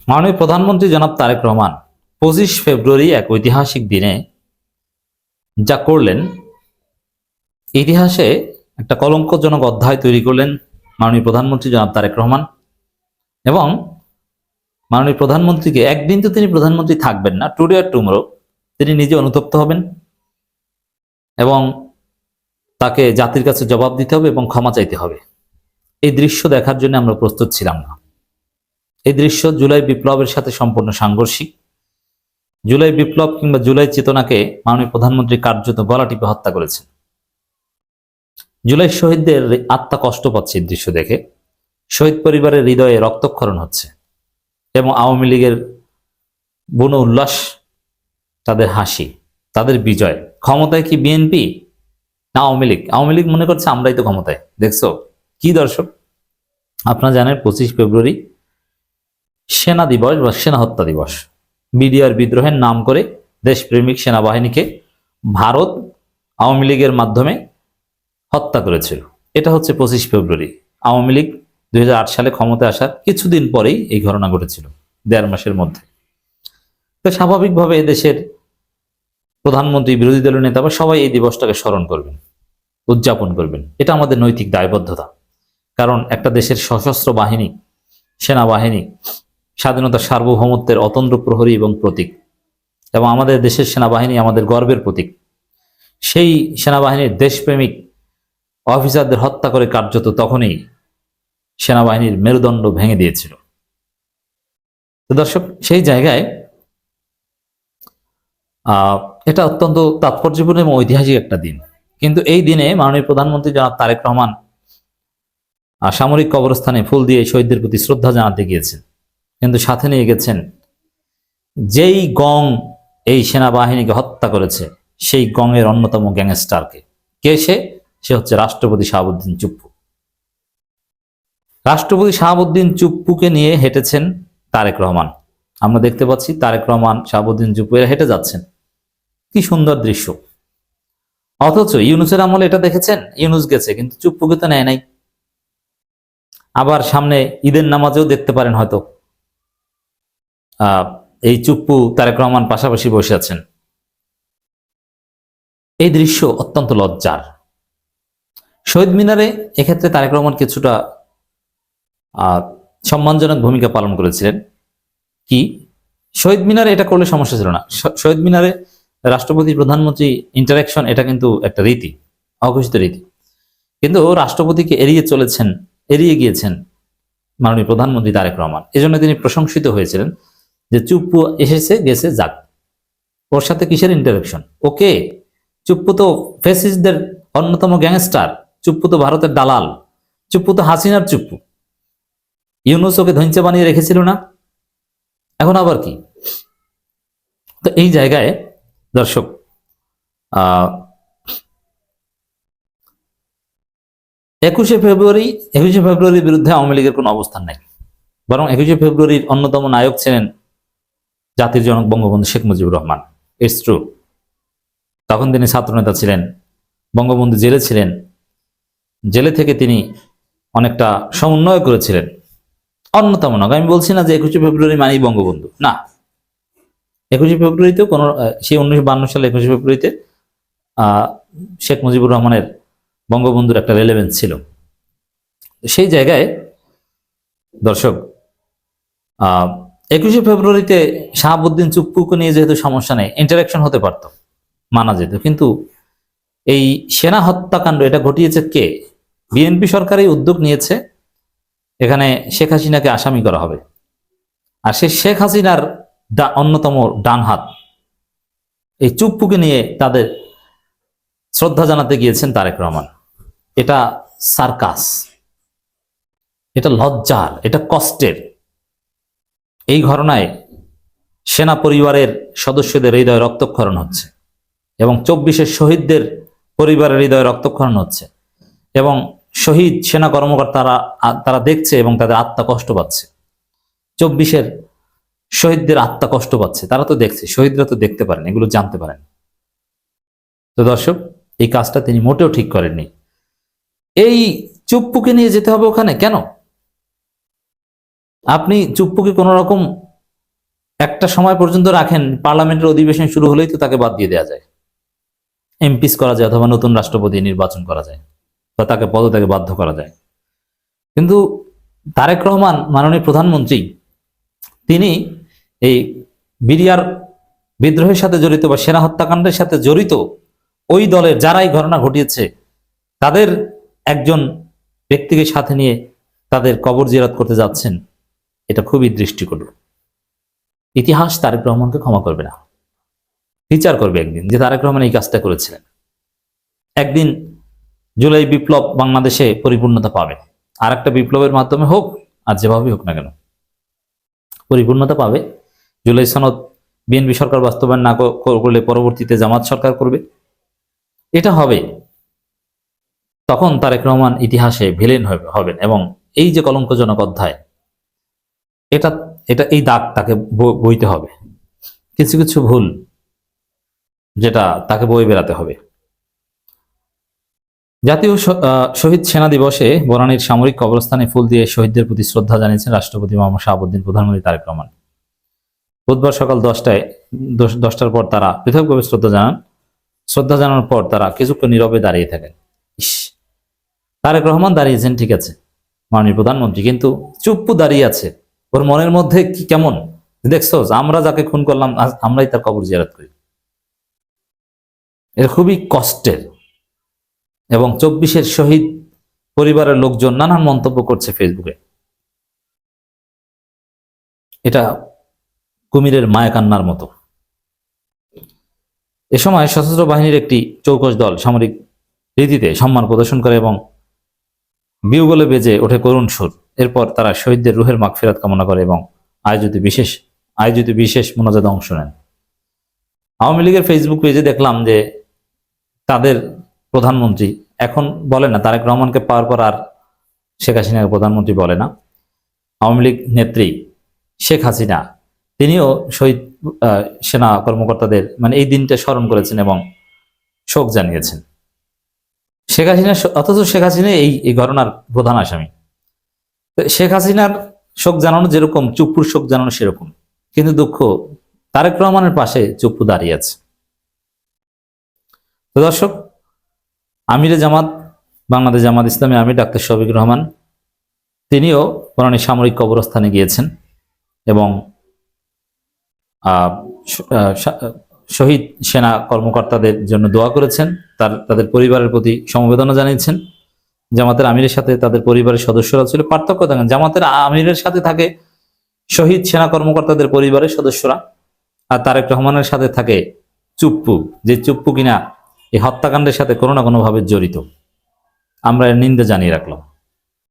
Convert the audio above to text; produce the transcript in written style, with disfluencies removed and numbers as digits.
মাননীয় প্রধানমন্ত্রী জনাব তারেক রহমান 25 ফেব্রুয়ারি এক ঐতিহাসিক দিনে যা করলেন, ইতিহাসে একটা কলঙ্কজনক অধ্যায় তৈরি করলেন মাননীয় প্রধানমন্ত্রী জনাব তারেক রহমান। এবং মাননীয় প্রধানমন্ত্রীকে, একদিন তো তিনি প্রধানমন্ত্রী থাকবেন না, টুডে আর টুমরো তিনি নিজে অনুতপ্ত হবেন এবং তাকে জাতির কাছে জবাব দিতে হবে এবং ক্ষমা চাইতে হবে। এই দৃশ্য দেখার জন্য আমরা প্রস্তুত ছিলাম না। এই দৃশ্য জুলাই বিপ্লবের সাথে সম্পূর্ণ সাংঘর্ষিক। জুলাই বিপ্লব কিংবা জুলাই চেতনাকে মাননীয় প্রধানমন্ত্রী কার্যত গলা টিপে হত্যা করেছেন। জুলাই শহীদদের আত্মা কষ্ট পাচ্ছে এই দৃশ্য দেখে। শহীদ পরিবারের হৃদয়ে রক্তক্ষরণ হচ্ছে এবং আওয়ামী লীগের বুনো উল্লাস, তাদের হাসি, তাদের বিজয়। ক্ষমতায় কি বিএনপি না আওয়ামী লীগ? আওয়ামী লীগ মনে করছে আমরাই তো ক্ষমতায়। দেখছো কি দর্শক? আপনারা জানেন 25 ফেব্রুয়ারি সেনা দিবস বা সেনা হত্যা দিবস। বিডিআর বিদ্রোহের নাম করে দেশপ্রেমিক সেনাবাহিনীকে ভারত আওয়ামী লীগের মাধ্যমে হত্যা করেছিল। এটা হচ্ছে 25 ফেব্রুয়ারি। আওয়ামী লীগ 2008 সালে ক্ষমতায় আসার কিছুদিন পরেই এই ঘটনা ঘটেছিল, 1.5 মাসের মধ্যে। তো স্বাভাবিকভাবে দেশের প্রধানমন্ত্রী, বিরোধী দলের নেতা বা সবাই এই দিবসটাকে স্মরণ করবেন, উদযাপন করবেন। এটা আমাদের নৈতিক দায়বদ্ধতা। কারণ একটা দেশের সশস্ত্র বাহিনী, সেনাবাহিনী স্বাধীনতা, সার্বভৌমত্বের অতন্দ্র প্রহরী এবং প্রতীক, এবং আমাদের দেশের সেনাবাহিনী আমাদের গর্বের প্রতীক। সেই সেনাবাহিনীর দেশপ্রেমিক অফিসারদের হত্যা করে কার্যত তখনই সেনাবাহিনীর মেরুদণ্ড ভেঙে দিয়েছিল। তো দর্শক, সেই জায়গায় এটা অত্যন্ত তাৎপর্যপূর্ণ এবং ঐতিহাসিক একটা দিন। কিন্তু এই দিনে মাননীয় প্রধানমন্ত্রী জনাব তারেক রহমান সামরিক কবরস্থানে ফুল দিয়ে শহীদদের প্রতি শ্রদ্ধা জানাতে গিয়েছেন, কিন্তু সাথে নিয়ে গেছেন যেই গং এই সেনাবাহিনীকে হত্যা করেছে সেই গংয়ের অন্যতম গ্যাংস্টারকে। কে সে? সে হচ্ছে রাষ্ট্রপতি শাহাবুদ্দিন চুপ্পু। রাষ্ট্রপতি শাহাবুদ্দিন চুপ্পুকে নিয়ে হেঁটেছেন তারেক রহমান। আমরা দেখতে পাচ্ছি তারেক রহমান, শাহাবুদ্দিন চুপ্পু এরা হেঁটে যাচ্ছেন। কি সুন্দর দৃশ্য। অথচ ইউনূসের আমলে এটা দেখেছেন, ইউনূস গেছে কিন্তু চুপ্পুকে তো নেয় নাই। আবার সামনে ঈদের নামাজেও দেখতে পারেন হয়তো এই চুপ্পু তারেক রহমান পাশাপাশি বসে আছেন। এই দৃশ্য অত্যন্ত লজ্জার। শহীদ মিনারে এক্ষেত্রে তারেক রহমান কিছুটা সম্মানজনক ভূমিকা পালন করেছিলেন। কি শহীদ মিনারে এটা করলে সমস্যা ছিল না। শহীদ মিনারে রাষ্ট্রপতি প্রধানমন্ত্রী ইন্টারাকশন, এটা কিন্তু একটা রীতি, অঘোষিত রীতি। কিন্তু রাষ্ট্রপতিকে এড়িয়ে গিয়েছেন মাননীয় প্রধানমন্ত্রী তারেক রহমান। এজন্য তিনি প্রশংসিত হয়েছিলেন যে চুপ্পু এসেছে, গেছে, যাক, ওর সাথে কিসের ইন্টারাকশন? ওকে, চুপ্পু তো ফ্যাসিস্টদের অন্যতম গ্যাংস্টার, চুপ্পু তো ভারতের দালাল, চুপ্পু তো হাসিনার চুপ্পু। ইউনূস ওকে ধৈর্য বানিয়ে রেখেছিল না, এখন আবার কি? তো এই জায়গায় দর্শক, 21শে ফেব্রুয়ারির বিরুদ্ধে আওয়ামী লীগের কোনো অবস্থান নাই। বরং 21শে ফেব্রুয়ারির অন্যতম নায়ক ছিলেন জাতির জনক বঙ্গবন্ধু শেখ মুজিবুর রহমান। It's true. তখন তিনি ছাত্রনেতা ছিলেন, বঙ্গবন্ধু জেলে ছিলেন। জেলে থেকে তিনি অনেকটা সমন্বয় করেছিলেন। অন্যতম নয়, আমি বলছি না যে 21শে ফেব্রুয়ারি মানেই বঙ্গবন্ধু, না। 21শে ফেব্রুয়ারিতেও কোনো, সেই 1952 সালে 21শে ফেব্রুয়ারিতে শেখ মুজিবুর রহমানের বঙ্গবন্ধুর একটা রেলেভেন্স ছিল। সেই জায়গায় দর্শক, 21শে ফেব্রুয়ারিতে শাহাবুদ্দিন চুপ্পুকে নিয়ে যেহেতু সমস্যা নেই, ইন্টারাকশন হতে পারত, মানা যেত। কিন্তু এই সেনা হত্যাকাণ্ড এটা ঘটিয়েছে কে? বিএনপি সরকারই উদ্যোগ নিয়েছে, এখানে শেখ হাসিনাকে আসামি করা হবে। আর সে শেখ হাসিনার অন্যতম ডান হাত এই চুপ্পুকে নিয়ে তাদের শ্রদ্ধা জানাতে গিয়েছেন তারেক রহমান। এটা সার্কাস, এটা লজ্জার, এটা কষ্টের। এই ঘটনায় সেনা পরিবারের সদস্যদের হৃদয়ে রক্তক্ষরণ হচ্ছে এবং 24-এর শহীদদের পরিবারের হৃদয়ে রক্তক্ষরণ হচ্ছে এবং শহীদ সেনা কর্মকর্তারা তারা দেখছে এবং তাদের আত্মা কষ্ট পাচ্ছে। 24-এর শহীদদের আত্মা কষ্ট পাচ্ছে, তারা তো দেখছে, শহীদরা তো দেখতে পারেন, এগুলো জানতে পারেন। তো দর্শক, এই কাজটা তিনি মোটেও ঠিক করেননি। এই চুপ্পুকে নিয়ে যেতে হবে ওখানে কেন? আপনি চুপ্পুকে কোন রকম একটা সময় পর্যন্ত রাখেন, পার্লামেন্টের অধিবেশন শুরু হলেই তো তাকে বাদ দিয়ে দেওয়া যায়, এমপিস করা যায়, অথবা নতুন রাষ্ট্রপতি নির্বাচন করা যায়, বা তাকে পদত্যাগে বাধ্য করা যায়। কিন্তু তারেক রহমান মাননীয় প্রধানমন্ত্রী, তিনি এই বিডিআর বিদ্রোহের সাথে জড়িত বা সেনা হত্যাকাণ্ডের সাথে জড়িত ওই দলের যারাই ঘটনা ঘটিয়েছে তাদের একজন ব্যক্তিকে সাথে নিয়ে তাদের কবর জিয়ারত করতে যাচ্ছেন। এটা খুবই দৃষ্টিকটু। ইতিহাস তারেক রহমানকে ক্ষমা করবে না, বিচার করবে একদিন যে তারেক রহমান এই কাজটা করেছিলেন। একদিন জুলাই বিপ্লব বাংলাদেশে পরিপূর্ণতা পাবে, আর একটা বিপ্লবের মাধ্যমে হোক আর যেভাবেই হোক না কেন পরিপূর্ণতা পাবে। জুলাই সনদ বিএনপি সরকার বাস্তবায়ন না করলে পরবর্তীতে জামাত সরকার করবে, এটা হবে। তখন তারেক রহমান ইতিহাসে ভিলেন হবেন, এবং এই যে কলঙ্কজনক অধ্যায়, এটা এটা এই দাগ তাকে বইতে হবে। কিছু কিছু ভুল যেটা তাকে বয়ে বেড়াতে হবে। জাতীয় শহীদ সেনা দিবসে বনানীর সামরিক কবরস্থানে ফুল দিয়ে শহীদদের প্রতি শ্রদ্ধা জানিয়েছেন রাষ্ট্রপতি মোহাম্মদ শাহাবুদ্দিন, প্রধানমন্ত্রী তারেক রহমান। বুধবার সকাল 10টার পর তারা পৃথকভাবে শ্রদ্ধা জানানোর পর তারা কিছুক্ষণ নীরবে দাঁড়িয়ে থাকেন। তারেক রহমান দাঁড়িয়েছেন ঠিক আছে, মাননীয় প্রধানমন্ত্রী কিন্তু চুপ্পু দাঁড়িয়ে আছে। ওর মনের মধ্যে কি কেমন, দেখছো আমরা যাকে খুন করলাম আমরাই তার কবর জিয়ারত করি। এটা খুবই কষ্টের। এবং 24-এর শহীদ পরিবারের লোকজন নানান মন্তব্য করছে ফেসবুকে। এটা কুমিরের মায়া কান্নার মতো। এ সময় সশস্ত্র বাহিনীর একটি চৌকস দল সামরিক রীতিতে সম্মান প্রদর্শন করে এবং বিউগলে বেজে ওঠে করুণ সুর। এরপর তারা শহীদদের রুহের মাগফিরাত কামনা করে এবং আয়োজিত বিশেষ মোনাজাতে অংশ নেন। আওয়ামী লীগের ফেসবুক পেজে দেখলাম যে তাদের প্রধানমন্ত্রী এখন বলে না, তারেক রহমানকে পাওয়ার পর আর শেখ হাসিনাকে প্রধানমন্ত্রী বলে না। আওয়ামী লীগ নেত্রী শেখ হাসিনা তিনিও শহীদ সেনা কর্মকর্তাদের মানে এই দিনটা স্মরণ করেছেন এবং শোক জানিয়েছেন। শেখ হাসিনা, অথচ শেখ হাসিনা এই ঘটনার প্রধান আসামি। শেখ হাসিনার শোক জানানো যেরকম চুপ্পুর শোক জানানো সেরকম, কিন্তু দুঃখ তারেক রহমানের পাশে চুপ্পু দাঁড়িয়ে আছে। তো দর্শক, আমিরে জামাত বাংলাদেশ জামাত ইসলামী আমির ডাক্তার শফিকুর রহমান তিনিও বনানী সামরিক কবরস্থানে গিয়েছেন এবং শহীদ সেনা কর্মকর্তাদের জন্য দোয়া করেছেন, তাদের পরিবারের প্রতি সমবেদনা জানিয়েছেন। জামাতের আমিরের সাথে তাদের পরিবারের সদস্যরা ছিল, পার্থক্য থাকেন, জামাতের আমিরের সাথে থাকে শহীদ সেনা কর্মকর্তাদের পরিবারের সদস্যরা, আর তারেক রহমানের সাথে থাকে চুপ্পু, যে চুপ্পু কিনা এই হত্যাকাণ্ডের সাথে কোনো না কোনোভাবে জড়িত। আমরা এর নিন্দা জানিয়ে রাখলাম।